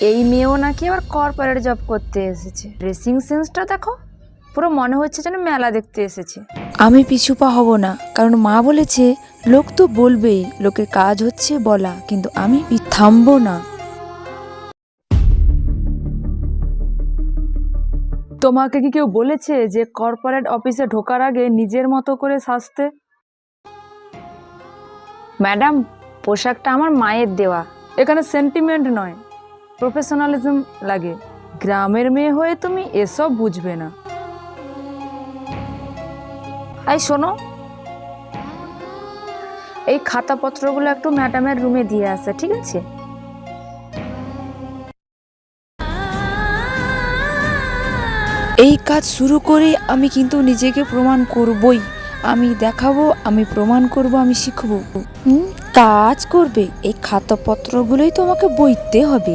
এই মেয়েও নাকি আবার কর্পোরেট জব করতে এসেছে। ড্রেসিং সেন্সটা দেখো, পুরো মনে হচ্ছে যেন মেলা দেখতে এসেছে। আমি পিছুপা হব না, কারণ মা বলেছে লোক তো বলবেই, লোকের কাজ হচ্ছে বলা, কিন্তু আমি থামবো না। তোমাকে কি কেউ বলেছে যে কর্পোরেট অফিসে ঢোকার আগে নিজের মতো করে সাজতে? ম্যাডাম, পোশাকটা আমার মায়ের দেওয়া। এখানে সেন্টিমেন্ট নয়, প্রফেশনালিজম লাগে। গ্রামের মেয়ে হয়ে তুমি এসব বুঝবে না। এই শোনো, এই খাতাপত্রগুলো একটু ম্যাডামের রুমে দিয়ে আসে, ঠিক আছে? এই কাজ শুরু করে আমি কিন্তু নিজেকে প্রমাণ করবই। আমি দেখাবো, আমি প্রমাণ করব, আমি শিখবো। কাজ করবে, এই খাতাপত্রগুলোই তোমাকে বইতে হবে।